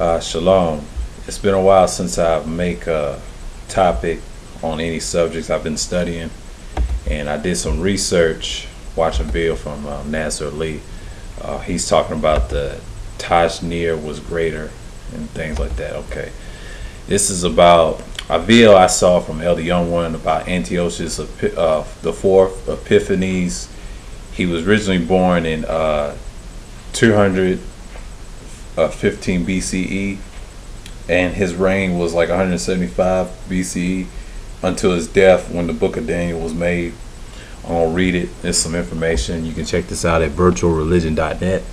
Shalom. It's been a while since I make a topic on any subjects I've been studying, and I did some research watching a video from Nasser Lee. He's talking about the Tajnir was greater and things like that. Okay, this is about a video I saw from Elder Young One about Antiochus IV Epiphanes. He was originally born in 215 BCE, and his reign was like 175 BCE until his death when the book of Daniel was made. I'm going to read it. There's some information. You can check this out at virtualreligion.net.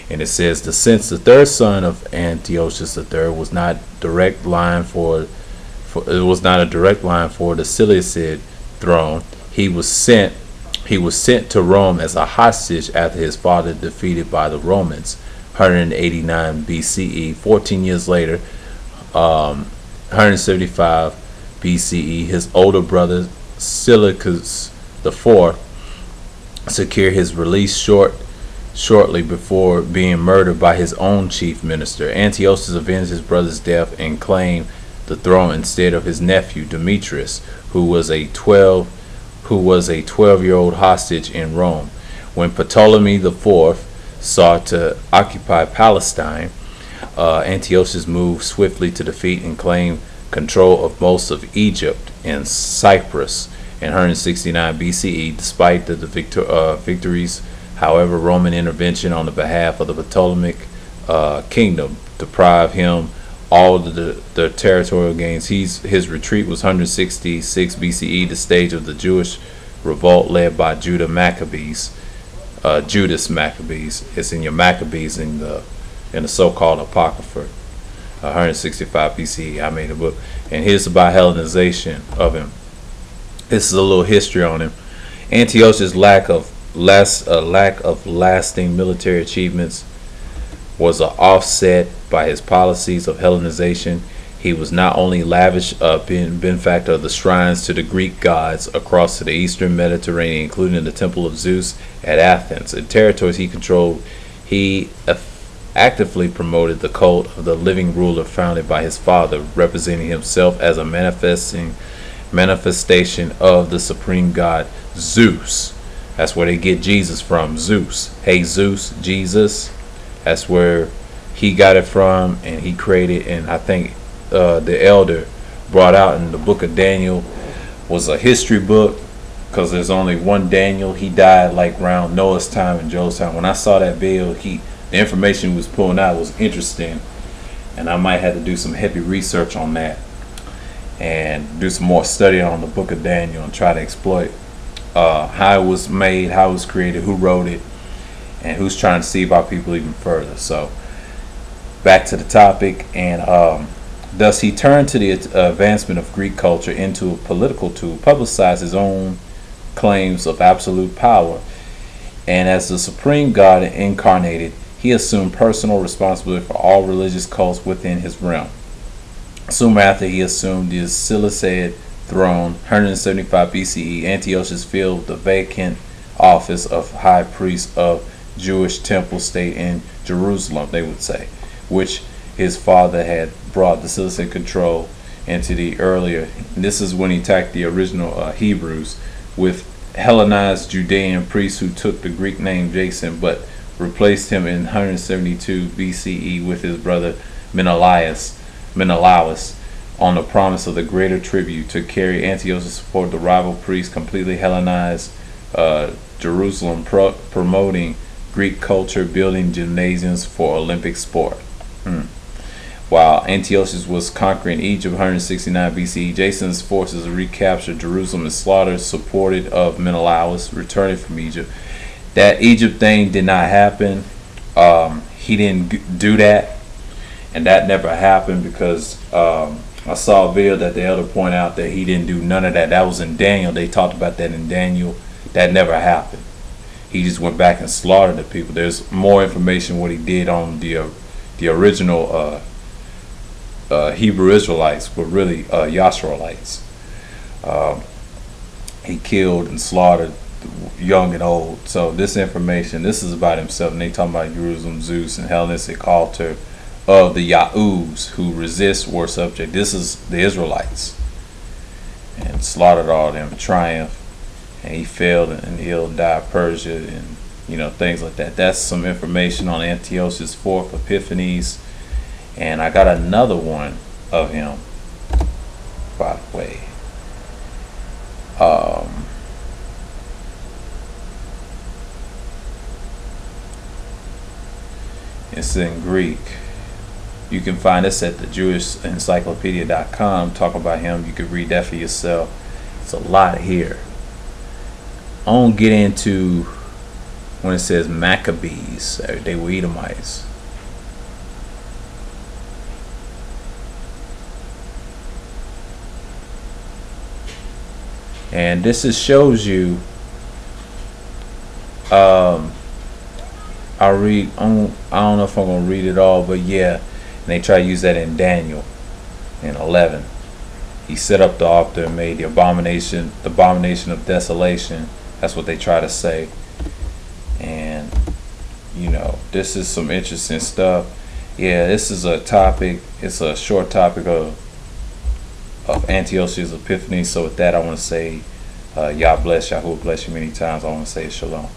And it says, since the third son of Antiochus III was not a direct line for the Seleucid throne, he was sent to Rome as a hostage after his father defeated by the Romans 189 BCE. 14 years later, 175 BCE, his older brother Seleucus IV secured his release shortly before being murdered by his own chief minister. Antiochus avenged his brother's death and claimed the throne instead of his nephew Demetrius, who was a 12-year-old hostage in Rome. When Ptolemy IV sought to occupy Palestine, Antiochus moved swiftly to defeat and claim control of most of Egypt and Cyprus in 169 BCE. Despite the victories, however, Roman intervention on the behalf of the Ptolemaic kingdom deprived him all the territorial gains. His retreat was 166 BCE, the stage of the Jewish revolt led by Judas Maccabees. It's in your Maccabees in the so-called Apocrypha. 165 BCE. I made a book, and here's about Hellenization of him. This is a little history on him. Antiochus' lack of lasting military achievements was an offset by his policies of Hellenization. He was not only lavish benefactor of the shrines to the Greek gods across to the eastern Mediterranean, including the Temple of Zeus at Athens. In territories he controlled, he actively promoted the cult of the living ruler founded by his father, representing himself as a manifestation of the supreme god Zeus. That's where they get Jesus from, Zeus. Hey Zeus, Jesus. That's where he got it from, and he created, and I think the elder brought out in the book of Daniel was a history book, because there's only one Daniel. He died like around Noah's time and Joe's time. When I saw that video, the information he was pulling out was interesting, and I might have to do some heavy research on that and do some more study on the book of Daniel and try to exploit how it was made, how it was created, who wrote it, and who's trying to deceive our people even further. So back to the topic, and thus he turned to the advancement of Greek culture into a political tool, publicized his own claims of absolute power, and as the supreme god incarnated, he assumed personal responsibility for all religious cults within his realm. Soon after he assumed the Seleucid throne, 175 BCE, Antiochus filled the vacant office of high priest of Jewish temple state in Jerusalem, they would say, which his father had brought the Seleucid control into the earlier. This is when he attacked the original Hebrews with Hellenized Judean priests who took the Greek name Jason, but replaced him in 172 BCE with his brother Menelaus on the promise of the greater tribute to carry Antiochus support the rival priest completely Hellenized Jerusalem, promoting Greek culture, building gymnasiums for Olympic sport. While Antiochus was conquering Egypt 169 BCE, Jason's forces recaptured Jerusalem and slaughtered supported of Menelaus returning from Egypt. That Egypt thing did not happen. He didn't do that, and that never happened because I saw a video that the elder pointed out that he didn't do none of that. That was in Daniel. They talked about that in Daniel. That never happened. He just went back and slaughtered the people. There's more information what he did on the original Hebrew Israelites, but really Yasharites. He killed and slaughtered young and old. So this information, this is about himself, and they talking about Jerusalem, Zeus, and Hellenistic altar of the Yahus who resist were subject. This is the Israelites, and slaughtered all them in triumph. And he failed, and he'll die Persia, and things like that. That's some information on Antiochus IV Epiphanes. And I got another one of him, by the way. It's in Greek. You can find this at the JewishEncyclopedia.com. Talk about him. You can read that for yourself. It's a lot here. I won't get into when it says Maccabees. They were Edomites. And this just shows you. I don't know if I'm gonna read it all, but yeah. And they try to use that in Daniel in 11. He set up the altar and made the abomination of desolation. That's what they try to say. And this is some interesting stuff. Yeah, this is a topic. It's a short topic of Antiochus Epiphanes. So with that, I want to say, Yah bless, Yahuwah bless you many times. I want to say shalom.